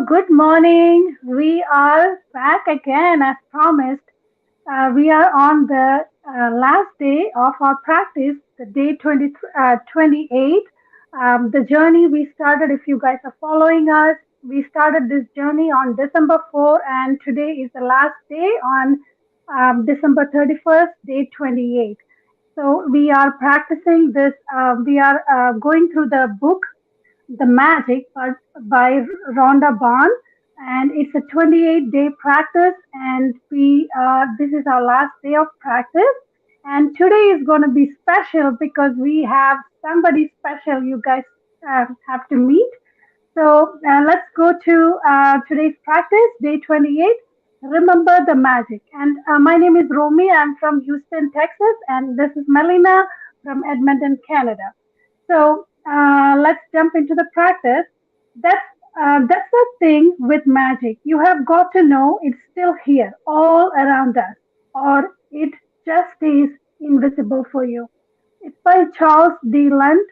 good morning. We are back again as promised. We are on the last day of our practice, the day 28. The journey we started, if you guys are following us, we started this journey on December 4, and today is the last day on December 31st, day 28. So we are practicing this, we are going through the book the Magic by Rhonda Byrne, and it's a 28-day practice. And this is our last day of practice. And today is going to be special because we have somebody special you guys have to meet. So let's go to today's practice, day 28. Remember the magic. And my name is Romy. I'm from Houston, Texas, and this is Melina from Edmonton, Canada. So let's jump into the practice. That's that's the thing with magic. You have got to know it's still here, all around us, or it just stays invisible for you. It's by Charles D. Lund.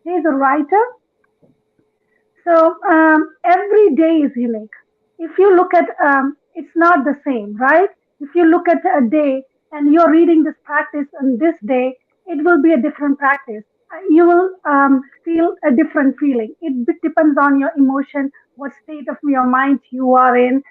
He's a writer. So every day is unique. If you look at, it's not the same, right? If you look at a day and you're reading this practice on this day, it will be a different practice. You will feel a different feeling. Depends on your emotion, what state of your mind you are in.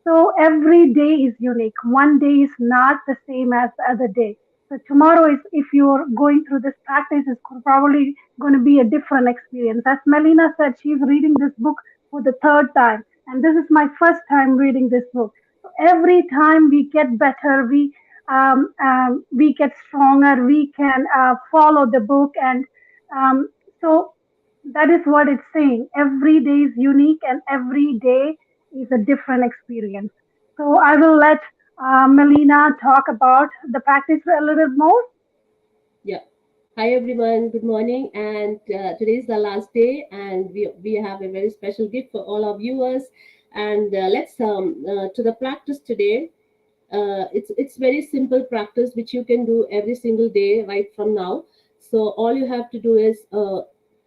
So every day is unique. One day is not the same as the other day. So tomorrow is, if you're going through this practice, is probably going to be a different experience. As Melina said, she's reading this book for the third time, and this is my first time reading this book. So every time we get better, we get stronger. We can follow the book, and um, so that is what it's saying. Every day is unique, and every day is a different experience. So I will let Melina talk about the practice a little more. Yeah. Hi everyone. Good morning. And today is the last day, and we have a very special gift for all our viewers. And let's to the practice today. It's very simple practice which you can do every single day right from now. So all you have to do is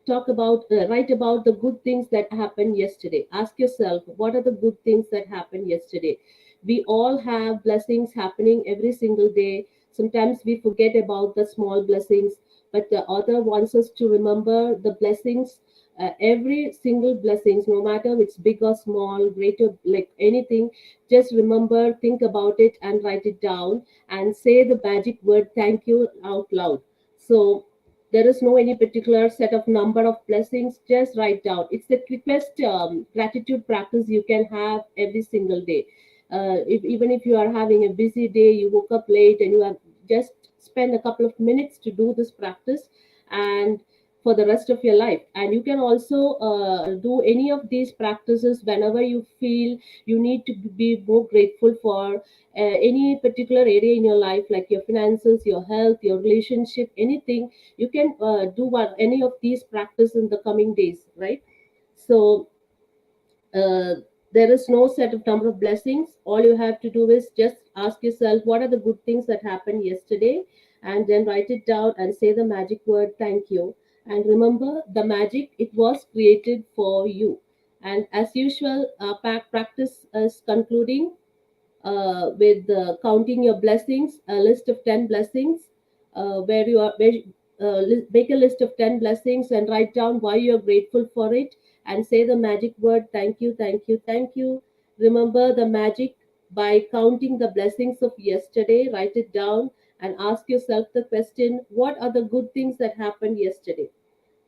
write about the good things that happened yesterday. Ask yourself, what are the good things that happened yesterday? We all have blessings happening every single day. Sometimes we forget about the small blessings, but the author wants us to remember the blessings, every single blessings, no matter it's big or small, great or like anything. Just remember, think about it, and write it down, and say the magic word "thank you" out loud. So there is no any particular set of number of blessings. Just write down. It's the quickest gratitude practice you can have every single day. Even if you are having a busy day, you woke up late, and you have just spend a couple of minutes to do this practice, and for the rest of your life. And you can also do any of these practices whenever you feel you need to be more grateful for any particular area in your life, like your finances, your health, your relationship, anything. You can do any of these practices in the coming days, right? So uh, there is no set of number of blessings. All you have to do is just ask yourself, what are the good things that happened yesterday, and then write it down and say the magic word "thank you." And remember, the magic, it was created for you. And as usual, practice is concluding with counting your blessings, a list of 10 blessings, where you are where, make a list of 10 blessings and write down why you're grateful for it, and say the magic word "thank you, thank you, thank you." Remember the magic by counting the blessings of yesterday. Write it down and ask yourself the question, what are the good things that happened yesterday?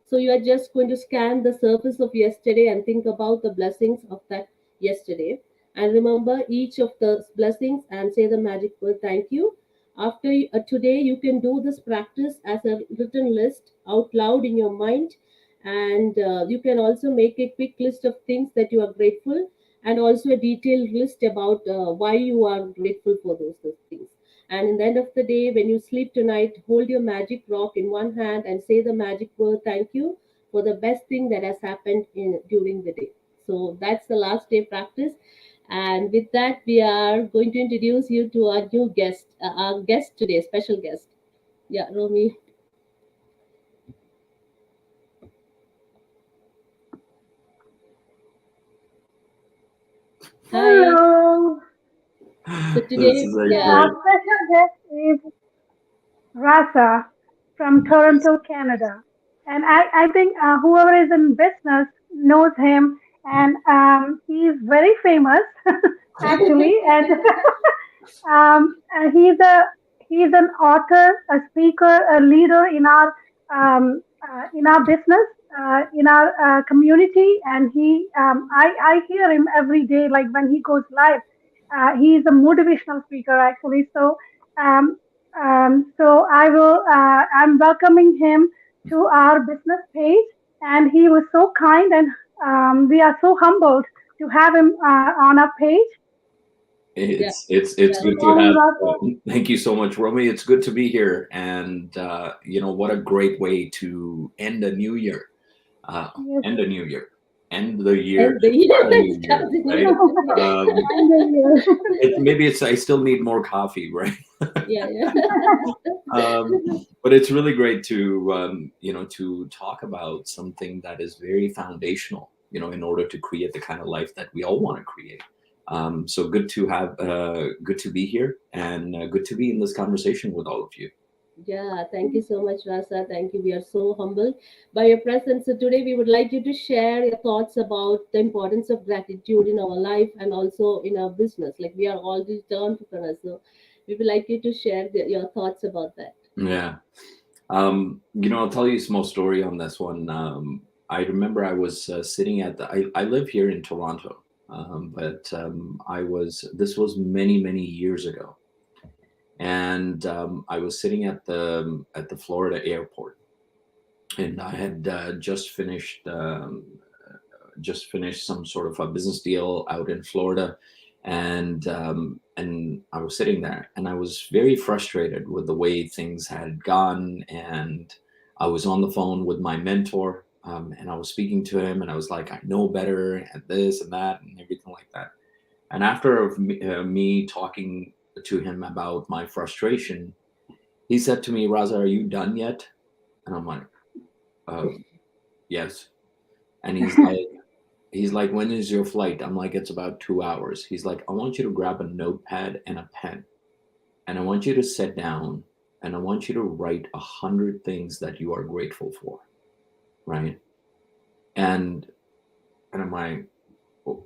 So you are just going to scan the surface of yesterday and think about the blessings of that yesterday. And remember each of the blessings and say the magic word "thank you." After today, you can do this practice as a written list out loud in your mind. And you can also make a quick list of things that you are grateful, and also a detailed list about why you are grateful for those things. And in the end of the day, when you sleep tonight, hold your magic rock in one hand and say the magic word "thank you" for the best thing that has happened during the day. So that's the last day practice. And with that, we are going to introduce you to our new guest, our guest today, special guest. Yeah, Romy. today, This is yeah, Our great. special guest is Rasa from Toronto, Canada. And I think whoever is in business knows him, and he's very famous, actually. And he's an author, a speaker, a leader in our business, in our community, and I hear him every day, like when he goes live. He's a motivational speaker, actually. Um, I'm welcoming him to our business page, and he was so kind, and we are so humbled to have him on our page. yeah, It's yeah. Good good to morning, have. Rasa. Thank you so much, Romy. It's good to be here, and what a great way to end a new year. Uh, Yes. End a new year, end the year, And the and start a year new year, starts the right? new year. Um, And the maybe it's I still need more coffee, right? Yeah, yeah. um, but it's really great to to talk about something that is very foundational, in order to create the kind of life that we all want to create. So good to be here, and good to be in this conversation with all of you. Yeah, thank you so much, Rasa. Thank you. We are so humbled by your presence. So today we would like you to share your thoughts about the importance of gratitude in our life and also in our business. Like we are all digital entrepreneurs, so we would like you to share your thoughts about that. Yeah. I'll tell you a small story on this one. I remember I was sitting I live here in Toronto, but this was many, many years ago. And I was sitting at the Florida airport, and I had just finished some sort of a business deal out in Florida, and I was sitting there, and I was very frustrated with the way things had gone, and I was on the phone with my mentor, and I was speaking to him, and I was like, I know better, and this and that, and everything like that. And after me talking to him about my frustration, he said to me, Raza, are you done yet? And I'm like, uh, yes. And he's like, when is your flight? I'm like, it's about 2 hours. He's like, I want you to grab a notepad and a pen, and I want you to sit down, and I want you to write 100 things that you are grateful for, right? And I'm like,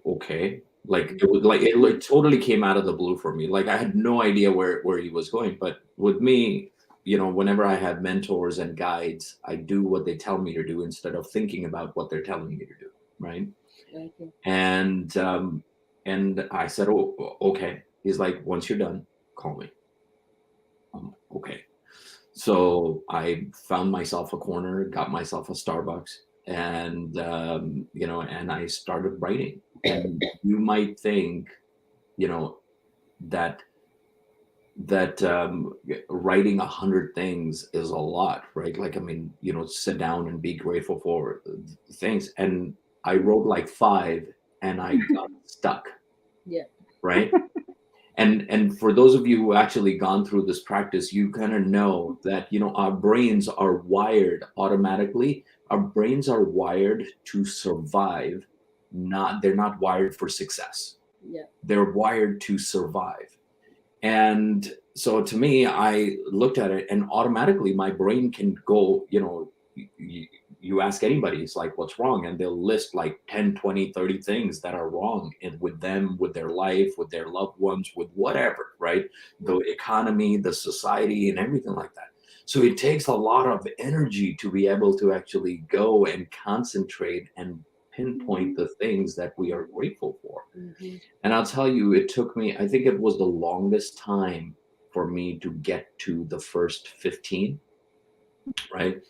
Okay. Like it was like totally came out of the blue for me. Like I had no idea where he was going. But with me, whenever I have mentors and guides, I do what they tell me to do instead of thinking about what they're telling me to do, right? Okay. And I said, oh, okay. He's like, once you're done, call me. Okay. So I found myself a corner, got myself a Starbucks, and and I started writing. And you might think, you know, that writing 100 things is a lot, right? Like, I mean, sit down and be grateful for things. And I wrote like five, and I got stuck, Yeah. right? And for those of you who actually gone through this practice, you kind of know that our brains are wired automatically. Our brains are wired to survive. Not They're not wired for success. Yeah. They're wired to survive. And so to me, I looked at it, and automatically my brain can go, you ask anybody, it's like, what's wrong? And they'll list like 10, 20, 30 things that are wrong with them, with their life, with their loved ones, with whatever, right? The economy, the society, and everything like that. So it takes a lot of energy to be able to actually go and concentrate and pinpoint the things that we are grateful for. Hmm. And I'll tell you, it took me, I think it was the longest time for me to get to the first 15, right?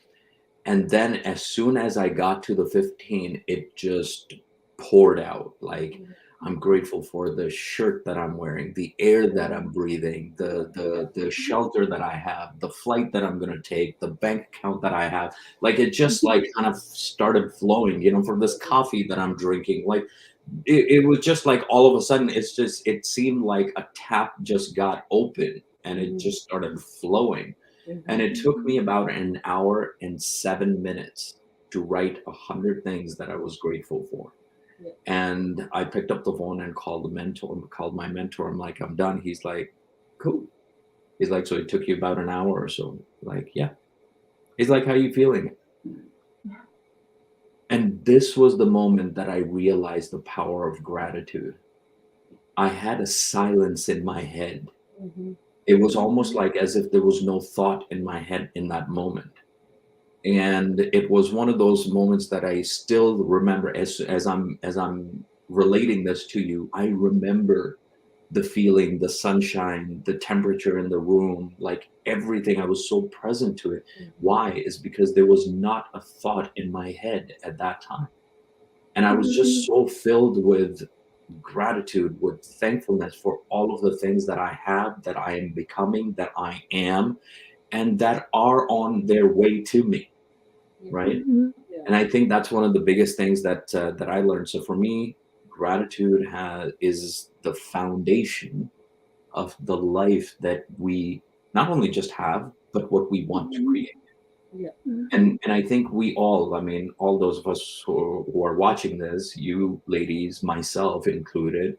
And then as soon as I got to the 15, it just poured out. Like, I'm grateful for the shirt that I'm wearing, the air that I'm breathing, the shelter that I have, the flight that I'm going to take, the bank account that I have. Like, it just like kind of started flowing, for this coffee that I'm drinking. Like, it was just like all of a sudden, it seemed like a tap just got open, and it Hmm. just started flowing. And Hmm. it took me about an hour and 7 minutes to write 100 things that I was grateful for. yeah, And I picked up the phone and called my mentor. I'm like, I'm done. He's like, cool. He's like, so it took you about an hour or so. Like, yeah. He's like, how you feeling? And this was the moment that I realized the power of gratitude. I had a silence in my head. mm-hmm. It was almost like as if there was no thought in my head in that moment. And it was one of those moments that I still remember as I'm relating this to you. I remember the feeling, the sunshine, the temperature in the room, like everything. I was so present to it. Mm-hmm. Why? Is because there was not a thought in my head at that time. And I was just so filled with gratitude, with thankfulness for all of the things that I have, that I am becoming, that I am, and that are on their way to me, Yeah, right? yeah, And I think that's one of the biggest things that I learned. So for me, gratitude is the foundation of the life that we not only just have, but what we want to create. yeah, And I think we all, I mean, all those of us who are watching this, you ladies, myself included,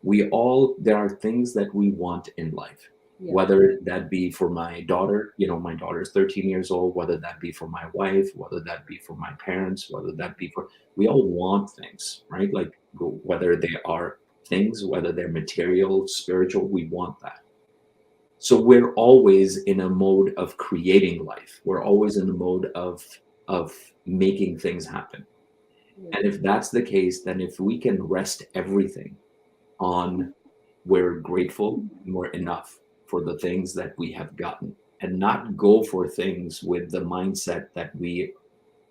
we all, there are things that we want in life, yeah, whether that be for my daughter. My daughter is 13 years old, whether that be for my wife, whether that be for my parents, whether that be for, we all want things, right? Like whether they are things, whether they're material, spiritual, we want that. So we're always in a mode of creating life. We're always in the mode of making things happen. yeah, And if that's the case, then if we can rest everything on, we're grateful and we're enough for the things that we have gotten, and not go for things with the mindset that we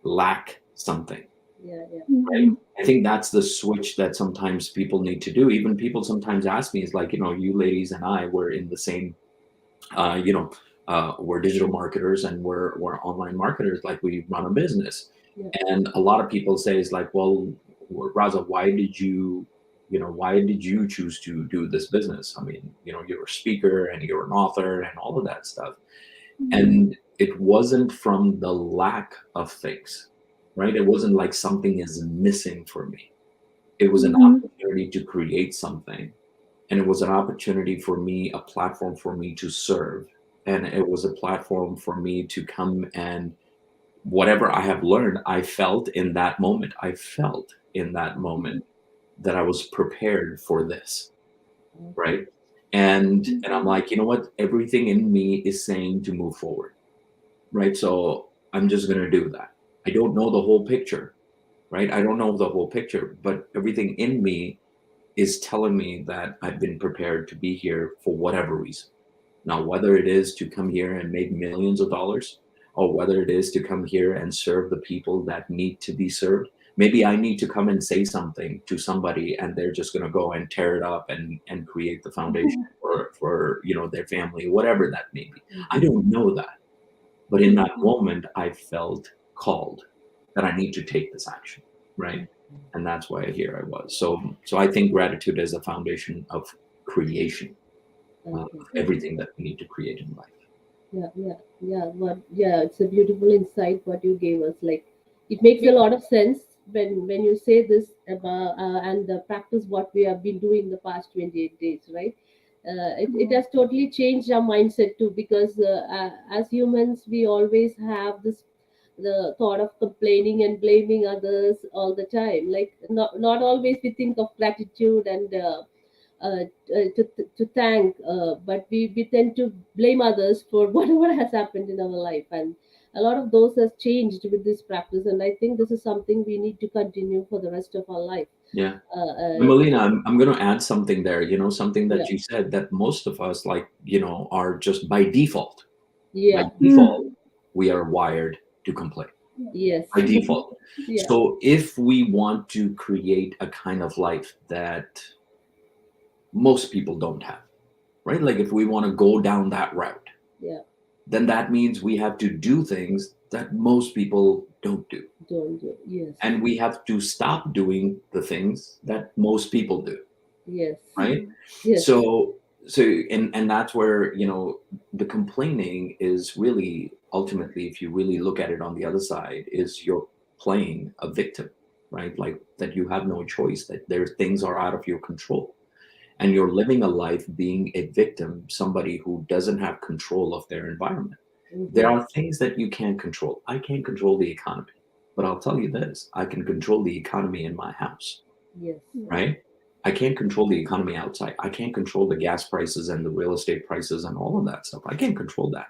lack something, yeah, yeah, right? I think that's the switch that sometimes people need to do. Even people sometimes ask me, is like, you ladies and I were in the same, uh, you know, we're digital marketers and we're online marketers, like we run a business. yeah, And a lot of people say, it's like, well, Raza, why did you choose to do this business? I mean, you're a speaker and you're an author and all of that stuff. And it wasn't from the lack of things, right? It wasn't like something is missing for me. It was an opportunity to create something, and it was an opportunity for me, a platform for me to serve, and it was a platform for me to come, and whatever I have learned, I felt in that moment that I was prepared for this, okay, right? And I'm like, you know what, everything in me is saying to move forward, right? So I'm just going to do that. I don't know the whole picture, right? I don't know the whole picture, but everything in me is telling me that I've been prepared to be here for whatever reason. Now, whether it is to come here and make millions of dollars, or whether it is to come here and serve the people that need to be served, maybe I need to come and say something to somebody and they're just going to go and tear it up and create the foundation for their family, whatever that may be. I mm-hmm. don't know that. But in that moment, I felt called that I need to take this action, right? And that's why here I was. So I think gratitude is a foundation of creation, Okay. of everything that we need to create in life. Yeah, yeah, yeah. Yeah, it's a beautiful insight what you gave us. Like, it makes a lot of sense when you say this about and the practice what we have been doing the past 28 days, right? It has totally changed our mindset too, because as humans we always have this the thought of complaining and blaming others all the time. Like, not always we think of gratitude and to thank, but we tend to blame others for whatever has happened in our life. And a lot of those has changed with this practice, and I think this is something we need to continue for the rest of our life. Yeah. And Uh, Melina, I'm going to add something there, something yeah, that you said, that most of us, like, are just by default. By yeah, default, we are wired to complain. yes, By default. yeah, So if we want to create a kind of life that most people don't have, right? Like if we want to go down that route, yeah, then that means we have to do things that most people don't do. don't do, yes, And we have to stop doing the things that most people do, yes, right? yes, So and that's where, the complaining is really, ultimately, if you really look at it on the other side, is you're playing a victim. right? Like that you have no choice, that there things are out of your control. And you're living a life being a victim, somebody who doesn't have control of their environment. There Mm-hmm. are things that you can't control. I can't control the economy, but I'll tell you this, I can control the economy in my house, Yes. right? I can't control the economy outside. I can't control the gas prices and the real estate prices and all of that stuff. I can't control that.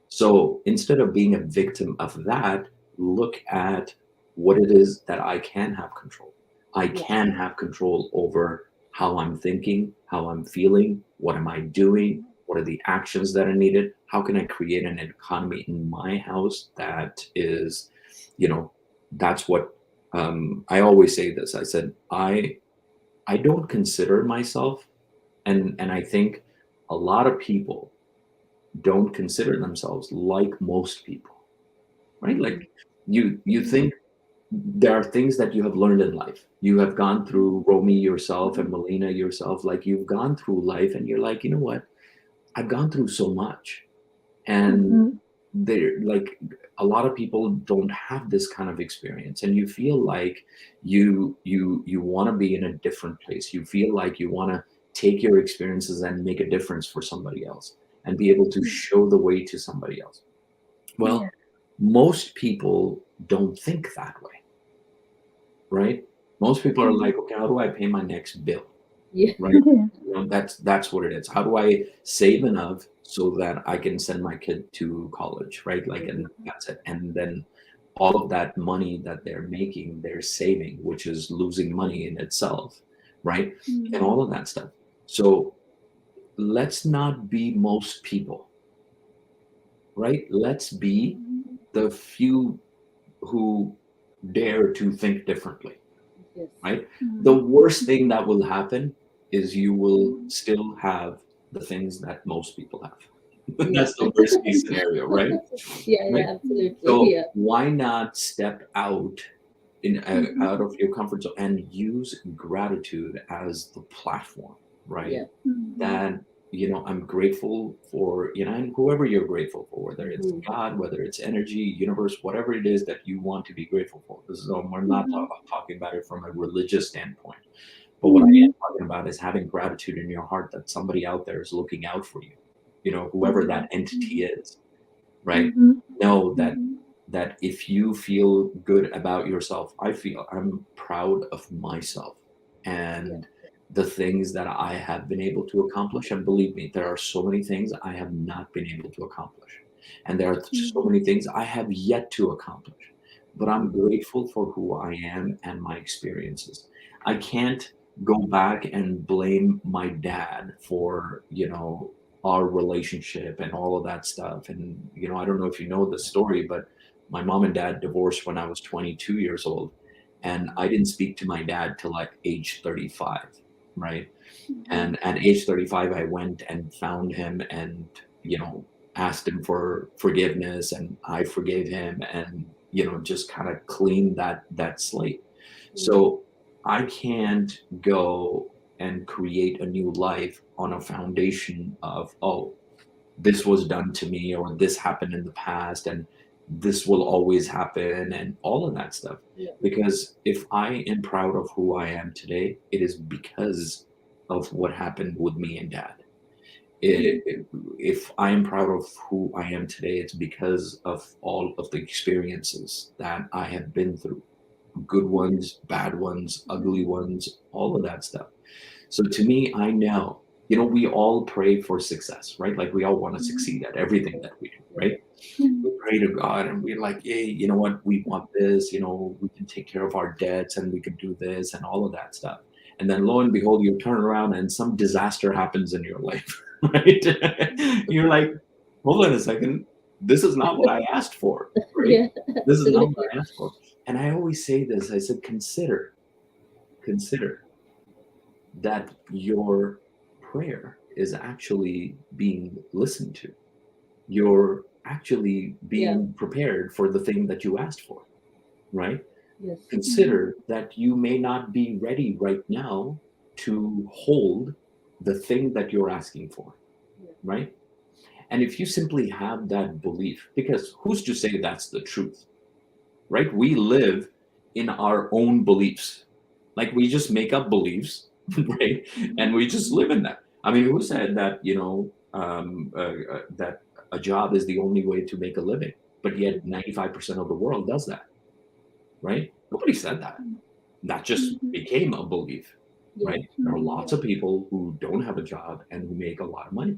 So instead of being a victim of that, look at what it is that I can have control. I Yeah. can have control over how I'm thinking, how I'm feeling, what am I doing, what are the actions that are needed, how can I create an economy in my house that is, you know, that's what I always say this. I said, I don't consider myself, and I think a lot of people don't consider themselves like most people, right? Mm-hmm. Like you think there are things that you have learned in life. You have gone through Romy yourself and Melina yourself, like you've gone through life and you're like, you know what? I've gone through so much. And Mhm. they're like a lot of people don't have this kind of experience, and you feel like you want to be in a different place. You feel like you want to take your experiences and make a difference for somebody else and be able to show the way to somebody else. Yeah. Well, most people don't think that way, right? Most people are Mhm. like, okay, how do I pay my next bill? Yeah. Right? That's what it is. How do I save enough so that I can send my kid to college, right? Like, Mm-hmm. and that's it. And then all of that money that they're making, they're saving, which is losing money in itself, right? And Mhm. all of that stuff. So let's not be most people, right? Let's be Mhm. the few who dare to think differently, Yes. right? The Mhm. worst thing that will happen is you will Mhm. still have the things that most people have. Yeah. That's the worst case scenario, right? Yeah. Right. Yeah. Absolutely. So Yeah. why not step out Mhm. out of your comfort zone and use gratitude as the platform, right? Yeah. Mhm. That I'm grateful for, and whoever you're grateful for, whether it's Mm-hmm. God, whether it's energy, universe, whatever it is that you want to be grateful for. This is we're not Mhm. talking about it from a religious standpoint, but what I am Mhm. talking about is having gratitude in your heart that somebody out there is looking out for you, whoever that Mhm. entity Mhm. is, right? Mhm. Know that Mhm. if you feel good about yourself, I'm proud of myself Yeah. and the things that I have been able to accomplish. And believe me, there are so many things I have not been able to accomplish. And there are so Mhm. many things I have yet to accomplish. But I'm Mm-hmm. grateful for who I am and my experiences. I can't go back and blame my dad for, our relationship and all of that stuff. And, I don't know if you know the story, but my mom and dad divorced when I was 22 years old. And I didn't speak to my dad till like age 35, right? Mhm. And at age 35, I went and found him and, asked him for forgiveness, and I forgave him, and, just kind of cleaned that slate. Mm-hmm. So I can't go and create a new life on a foundation of, oh, this was done to me, or this happened in the past, and this will always happen, and all of that stuff. Yeah. Because if I am proud of who I am today, it is because of what happened with me and dad. Mhm. If I am proud of who I am today, it's because of all of the experiences that I have been through, good Yeah. ones, bad ones, ugly Mhm. ones, all of that stuff. So to me, I know, we all pray for success, right? Like we all want to Mhm. succeed at everything that we do, Yeah. right? Mhm. We pray to God and we're like, hey, you know what? We want this, we can take care of our debts and we can do this and all of that stuff. And then lo and behold, you turn around and some disaster happens in your life, right? You're like, hold on a second. This is not what I asked for, right? Yeah. This is not what Absolutely. I asked for. And I always say this, I said, consider that your prayer is actually being listened to. You're actually Yeah. being prepared for the thing that you asked for, right? Yes. Mhm. Consider that you may not be ready right now to hold the thing that you're asking for, Yeah. right? And if you simply have that belief, because who's to say that's the truth, right? We live in our own beliefs. Like we just make up beliefs, right? And we just live in that. I mean, who said that, that a job is the only way to make a living? But yet 95% of the world does that, right? Nobody said that. That just Mhm. became a belief, Yeah. right? There are lots of people who don't have a job and who make a lot of money.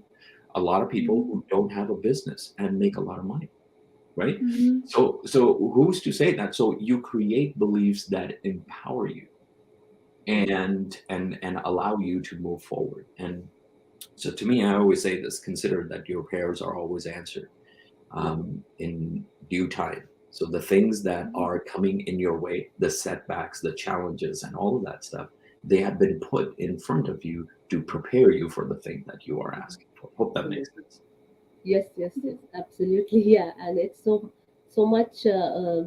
A lot of people Mhm. who don't have a business and make a lot of money, right? Mhm. So who's to say that? So you create beliefs that empower you and allow you to move forward. And so to me, I always say this: consider that your prayers are always answered Yeah. in due time. So the things that Mhm. are coming in your way, the setbacks, the challenges, and all of that stuff, they have been put in front of you to prepare you for the thing that you are asking for. Hope that makes Absolutely. sense. Yes, yes, yes, absolutely. Yeah, and it's so much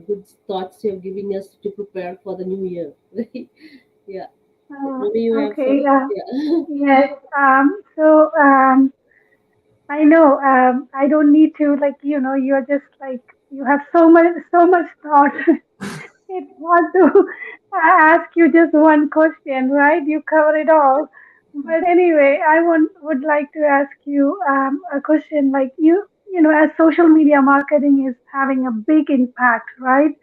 good thoughts you're giving us to prepare for the new year, right? Yeah. Uh, Maybe you have some. okay. Yeah. Yes. I know. I don't need to like. You're just like you have so much thought. It's hard to ask you just one question, right? You cover it all. But anyway, would like to ask you a question. Like as social media marketing is having a big impact, right?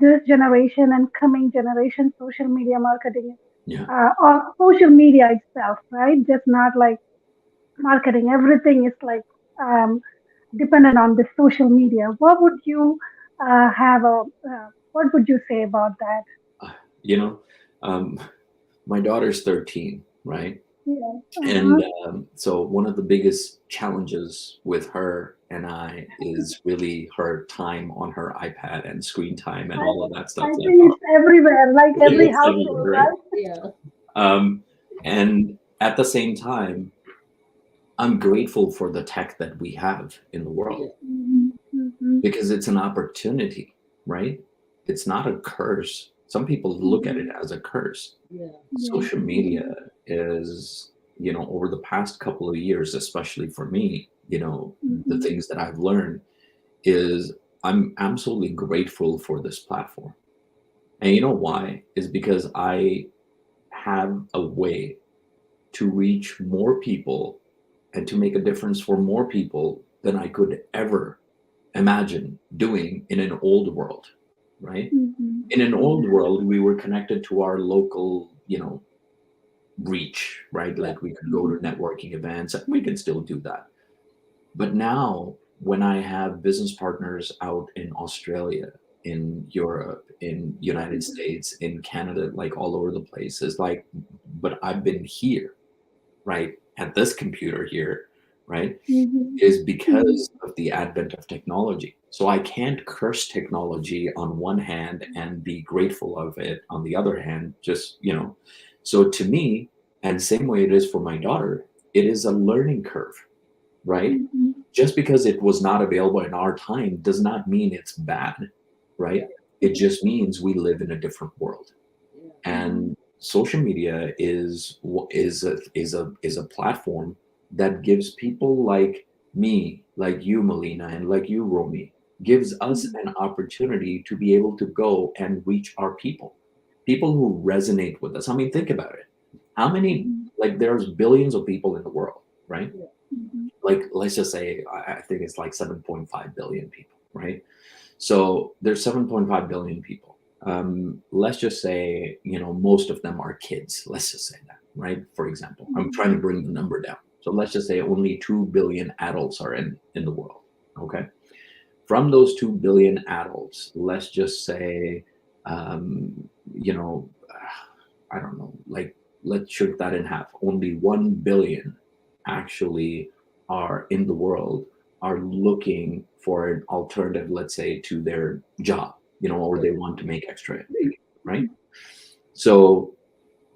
This generation and coming generation, social media marketing, Yeah. or social media itself, right? Just not like marketing. Everything is like um, dependent on the social media. What would you say about that? Uh, you know, um, my daughter's 13, right? Yeah. And so one of the biggest challenges with her and I is really her time on her iPad and screen time and I all of that I stuff. That think it's everywhere, like every it's household, everywhere, right? right? Yeah. Um, and at the same time, I'm grateful for the tech that we have in the Yeah. world Mm-hmm. Mm-hmm. because it's an opportunity, right? It's not a curse. Some people look at it Mm-hmm. as a curse. Yeah. Yes. Social media Mm-hmm. is, over the past couple of years, especially for me, the Mm-hmm. things that I've learned is I'm absolutely grateful for this platform. And you know why? Is because I have a way to reach more people and to make a difference for more people than I could ever imagine doing in an old world, right? Mm-hmm. In an Yes. old world, we were connected to our local, reach, right? Yeah. Like we could go to Mm-hmm. networking events, and we can still do that. But now, when I have business partners out in Australia, in Europe, in United States, in Canada, like all over the place, it's like, but I've been here, right, at this computer here, right, Mm-hmm. is Mm-hmm. because of the advent of technology. So I can't curse technology on one hand and be grateful of it on the other hand, just, So to me, and same way it is for my daughter, it is a learning curve, right? Mm-hmm. Just because it was not available in our time does not mean it's bad, Yeah. right? It just means we live in a different world. Yeah. Mm-hmm. And social media is a platform that gives people like me, like you, Melina, and like you, Romy, gives us an opportunity to be able to go and reach our people who resonate with us. I mean, think about it. How many, Mm-hmm. like, there's billions of people in the world, right? Yeah. Mm-hmm. Like, let's just say, I think it's like 7.5 billion people, right? So there's 7.5 billion people. Let's just say, most of them are kids. Let's just say that, right? For example, I'm trying to bring the number down. So let's just say only 2 billion adults are in the world. Okay. From those 2 billion adults, let's just say, um, you know, I don't know, like, let's shoot that in half. Only 1 billion actually are in the world are looking for an alternative, let's say, to their job, or Yeah. they want to make extra income, right? So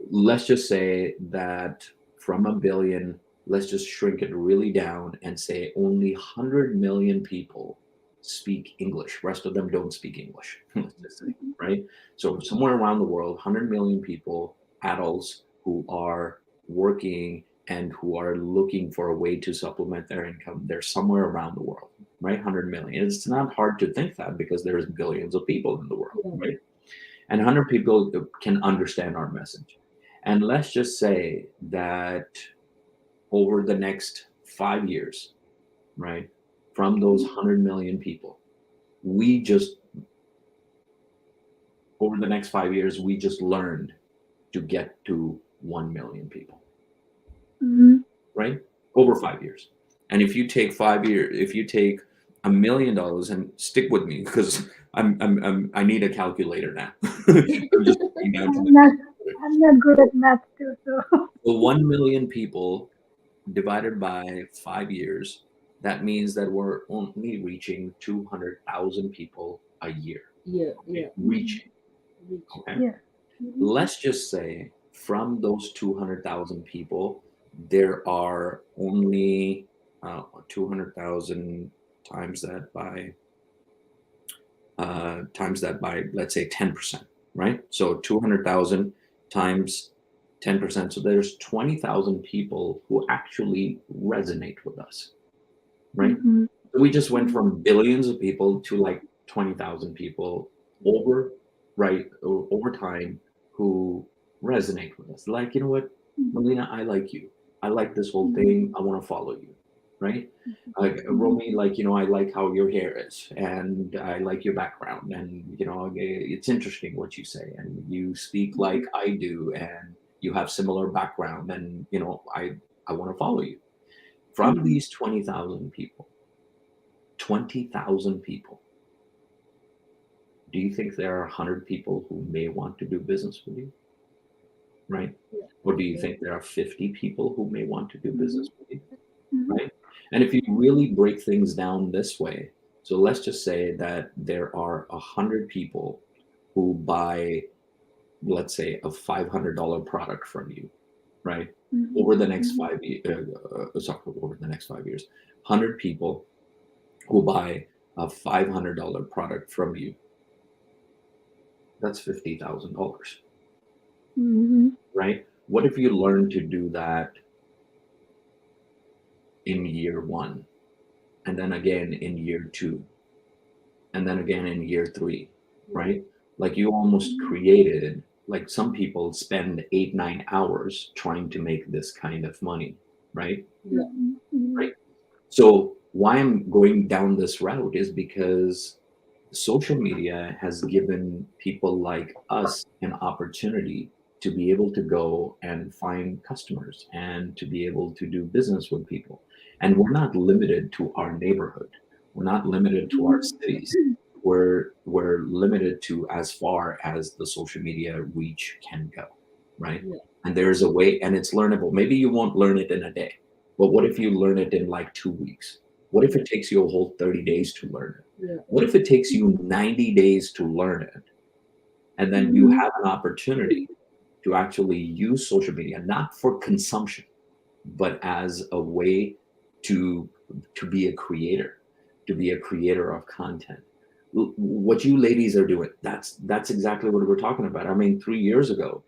let's just say that from a billion, let's just shrink it really down and say only 100 million people speak English. Rest of them don't speak English, let's just say, right? So somewhere around the world, 100 million people, adults who are working and who are looking for a way to supplement their income, they're somewhere around the world, right? 100 million. It's not hard to think that because there's billions of people in the world, Yeah. right? and 100 people can understand our message. And let's just say that over the next 5 years, right, from those 100 million people, we just, over the next 5 years, we just learned to get to 1 million people, Mhm. right? Over 5 years. And if you take 5 years, if you take $1 million, and stick with me because I need a calculator now. I'm just going down to I'm the not, calculator. I'm not good at math too, so. So 1 million people divided by 5 years, that means that we're only reaching 200,000 people a year. Yeah, Okay? yeah. Mhm. Reaching. Reach. Okay. Yes. Mhm. Let's just say from those 200,000 people, there are only 200,000 times that by let's say 10%, right? So 200,000 times 10%. So there's 20,000 people who actually resonate with us, right? Mhm. So we just went Mhm. from billions of people to like 20,000 people over, right, over time who resonate with us. Like, you know what, Mhm. Melina, I like you. I like this whole Mhm. thing. I want to follow you, right? Like Mhm. Romy, like, I like how your hair is and I like your background and, it's interesting what you say and you speak like I do and you have similar background and, I want to follow you. From Mhm. these 20,000 people, do you think there are 100 people who may want to do business with you, right? Yeah, Or do you yeah. think there are 50 people who may want to do Mhm. business with you, Mhm. right? And if you really break things down this way, so let's just say that there are 100 people who buy, let's say, a $500 product from you, right? Mhm. Over the next Mhm. 5 years, sorry, over the next 5 years, 100 people who buy a $500 product from you, that's $50,000, Mhm. right? What if you learn to do that in year one, and then again in year two, and then again in year three, Yeah. right? Like you almost created, like some people spend 8, 9 hours trying to make this kind of money, right? Yeah. Right. So why I'm going down this route is because social media has given people like us an opportunity to be able to go and find customers and to be able to do business with people. And we're not limited to our neighborhood. We're not limited to our Mhm. cities. We're limited to as far as the social media reach can go, right? Yeah. And there's a way, and it's learnable. Maybe you won't learn it in a day, but what if you learn it in like 2 weeks? What if Yeah. it takes you a whole 30 days to learn it? Yeah. What if it takes you 90 days to learn it? And then you Mhm. have an opportunity to actually use social media, not for consumption, but as a way to to be a creator, to be a creator of content. What you ladies are doing, that's exactly what we're talking about. I mean, 3 years ago,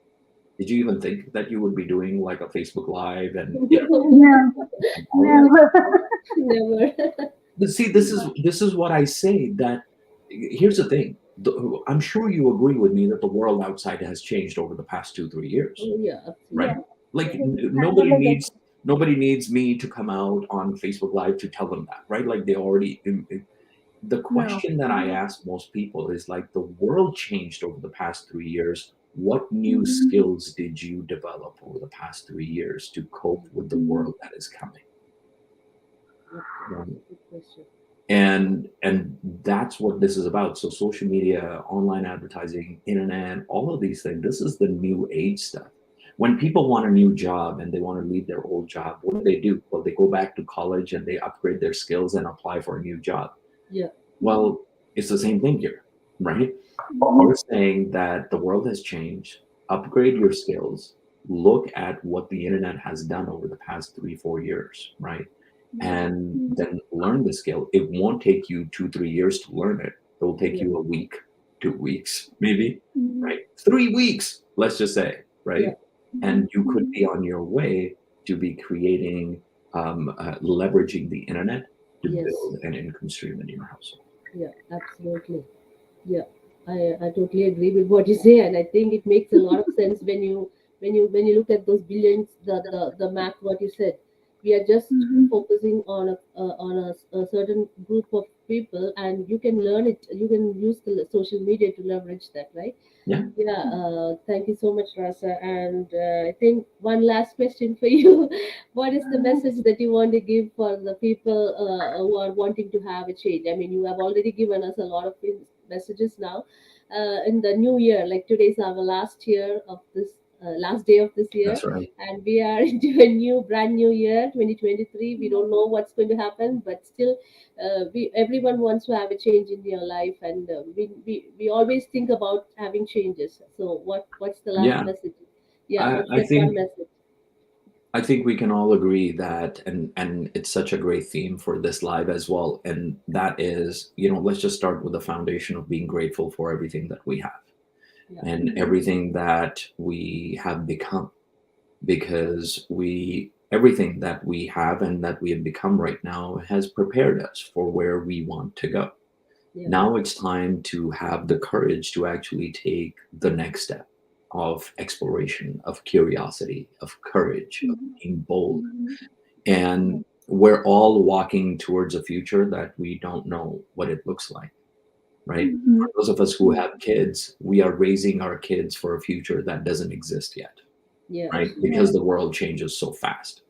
did you even think that you would be doing like a Facebook Live and No, and all of that? never. Never. But see, this is what I say. That here's the thing. I'm sure you agree with me that the world outside has changed over the past 2, 3 years, Oh, yeah, right? Yes, absolutely. Like yes, nobody needs me to come out on Facebook Live to tell them that, right? Like they already. The no. question that I ask most people is like, the world changed over the past 3 years. What new Mhm. skills did you develop over the past 3 years to cope with the Mhm. world that is coming? Yep. Right? Good question. And that's what this is about. So social media, online advertising, internet, all of these things, this is the new age stuff. When people want a new job and they want to leave their old job, what do? Well, they go back to college and they upgrade their skills and apply for a new job. Yeah. Well, it's the same thing here, right? Mhm. We're saying that the world has changed. Upgrade your skills. Look at what the internet has done over the past 3, 4 years, right? And Mhm. then learn the skill. It won't take you 2, 3 years to learn it. It will take Yeah. you a week, 2 weeks, maybe, Mhm. right? 3 weeks, let's just say, Yeah. right? Mhm. And you could Mhm. be on your way to be creating, leveraging the internet to Yes. build an income stream in your household. Yeah. Absolutely. Yeah. I totally agree with what you say, and I think it makes a lot of sense when you look at those billions, the math what you said. We are just Mm-hmm. focusing on a certain group of people, and you can learn it. You can use the social media to leverage that, right? Yeah, Yeah, thank you so much, Rasa. And I think one last question for you. What is the message that you want to give for the people who are wanting to have a change? I mean, you have already given us a lot of messages now. In the new year, like today's our last year of this, last day of this year, that's right. and we are into a brand new year, 2023. We don't know what's going to happen, but still we everyone wants to have a change in their life, and we always think about having changes. So what's the last Yeah, message? Yeah, I, what's I that one think message? I think we can all agree that, and it's such a great theme for this live as well. And that is, let's just start with the foundation of being grateful for everything that we have Yeah, and everything that we have become, because everything that we have and that we have become right now has prepared us for where we want to go. yeah, Now it's time to have the courage to actually take the next step of exploration, of curiosity, of courage, of being bold. And we're all walking towards a future that we don't know what it looks like, right? Mm-hmm. For those of us who have kids, we are raising our kids for a future that doesn't exist yet, yeah, right? Yeah. Because the world changes so fast.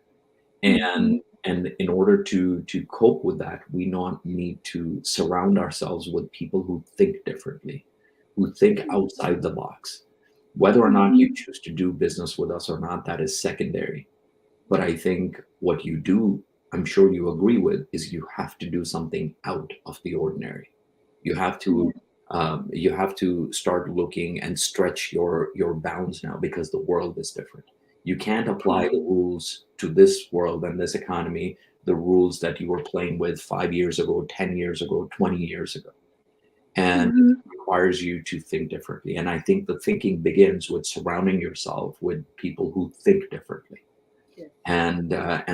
Mm-hmm. And in order to cope with that, we not need to surround ourselves with people who think differently, who think outside the box. Whether or not you Mm-hmm. choose to do business with us or not, that is secondary. But I think what you do, I'm sure you agree with, is you have to do something out of the ordinary. You have Yeah. to you have to start looking and stretch your bounds now, because the world is different. You can't apply the rules to this world and this economy, the rules that you were playing with 5 years ago, 10 years ago, 20 years ago. And it Mm-hmm. requires you to think differently. And I think the thinking begins with surrounding yourself with people who think differently. yes, And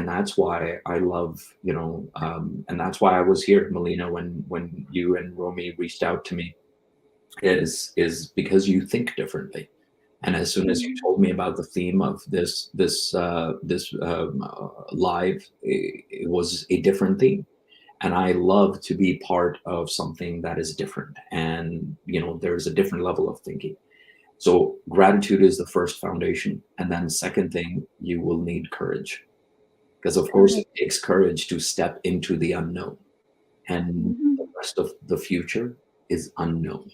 that's why I love, and that's why I was here, Melina, when you and Romy reached out to me, is because you think differently. And as soon as you told me about the theme of this live, it was a different theme. And I love to be part of something that is different, and there's a different level of thinking. So gratitude is the first foundation, and then second thing, you will need courage, because of course Correct. it takes courage to step into the unknown, and the Mm-hmm. rest of the future is unknown.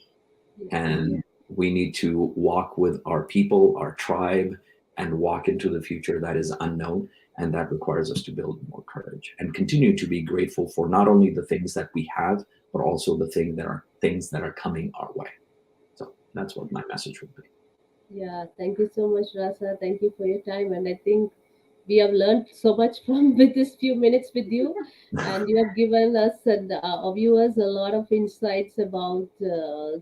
yes, Yeah. And we need to walk with our people, our tribe, and walk into the future that is unknown. And that requires us to build more courage and continue to be grateful for not only the things that we have, but also the things that are coming our way. So that's what my message would be. yeah. Thank you so much, Rasa. Thank you for your time, and I think we have learned so much from with this few minutes with you, and you have given us and our viewers a lot of insights about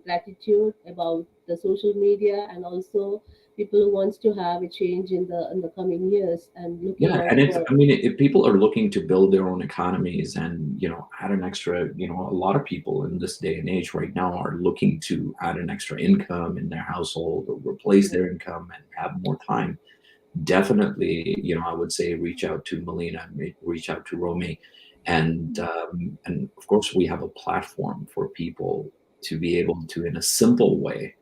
gratitude, about the social media, and also people who wants to have a change in the coming years and looking Yeah, out and if for. I mean, if people are looking to build their own economies and add an extra, a lot of people in this day and age right now are looking to add an extra income in their household or replace Yeah, their income and have more time. Definitely, I would say reach out to Melina, reach out to Romy, and of course we have a platform for people to be able to, in a simple way,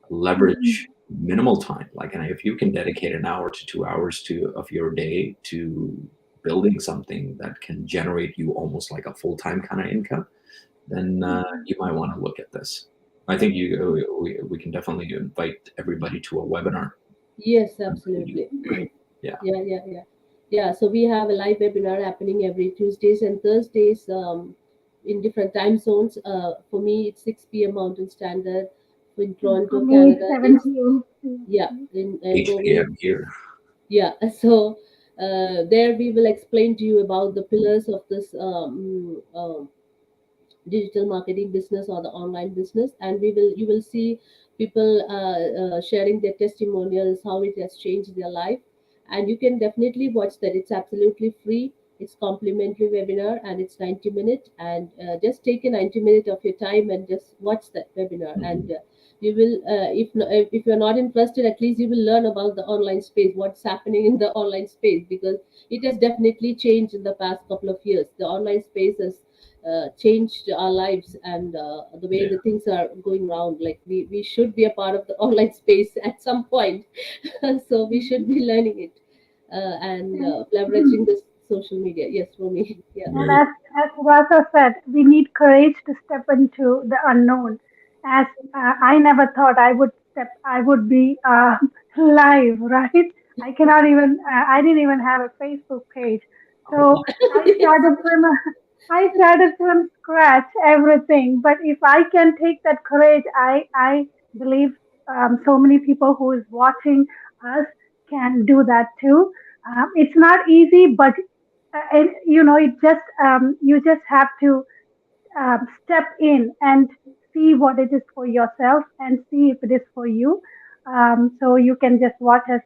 leverage Mm-hmm. minimal time. Like, and if you can dedicate an hour to 2 hours of your day to building something that can generate you almost like a full-time kind of income, then you might want to look at this. I think we can definitely invite everybody to a webinar. yes, absolutely. Great. Yeah. Yeah, yeah, yeah. Yeah, so we have a live webinar happening every Tuesdays and Thursdays in different time zones. For me, it's 6 p.m. Mountain Standard. In For Toronto, me, it's Canada, it's 7 yeah. p.m. In 8 Rome, p.m. it's here. yeah. So there we will explain to you about the pillars of this digital marketing business or the online business, and we will you will see people sharing their testimonials, how it has changed their life, and you can definitely watch that. It's absolutely free, It's complimentary webinar and it's 90 minutes, and just take a 90 minute of your time and just watch that webinar, and Mhm. you will if you're not interested, at least you will learn about the online space, what's happening in the online space, because it has definitely changed in the past couple of years. The online space has changed our lives, and the way Yeah. the things are going around, like we should be a part of the online space at some point. So we should be learning it, and leveraging And this social media. Yes, Romy. Yeah. And Very as Rasa said, we need courage to step into the unknown. As I never thought I would be live, right? I didn't even have a Facebook page. So cool. I started from, I started from scratch, everything. But if I can take that courage, I believe so many people who is watching us can do that too. It's not easy, but and it just you just have to step in and see what it is for yourself and see if it is for you. So you can just watch us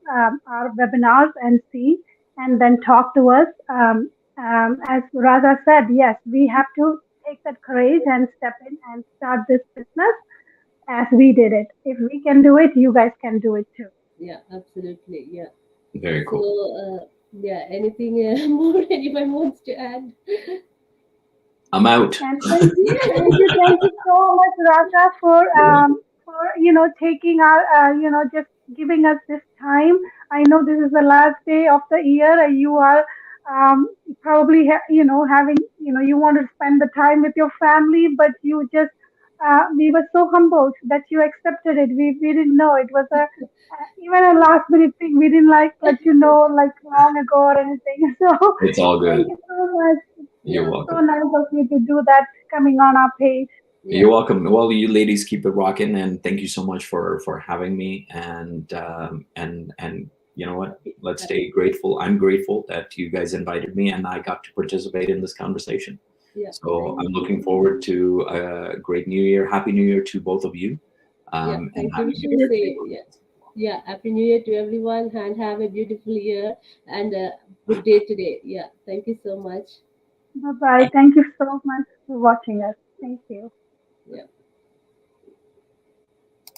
our webinars and see, and then talk to us. As Raza said, yes, we have to take that courage and step in and start this business as we did it. If we can do it, you guys can do it too. Yeah, absolutely. Yeah. Very So, cool. yeah, anything more anyone wants to add? I'm out. And thank you so much, Rasa, You're welcome. for taking our just giving us this time. I know this is the last day of the year. You are probably having you want to spend the time with your family, but you just we were so humbled that you accepted it. We didn't know it was a even a last minute thing. We didn't let you know like long ago or anything. So It's all thank good. you so much. It You're was so welcome. nice of you to do that coming on our page. Yeah. You're welcome. Well, you ladies keep it rocking, and thank you so much for having me. And you know what? Let's Happy. stay grateful. I'm grateful that you guys invited me, and I got to participate in this conversation. Yeah. So Thank I'm you. looking forward to a great New Year. Happy New Year to both of you, Yeah. and Thank you. Happy Wish New you the Year to same. the Yeah. audience. Yeah. Happy New Year to everyone, and have a beautiful year and a good day today. Yeah. Thank you so much. Bye bye. Thank you so much for watching us. Thank you. Yeah.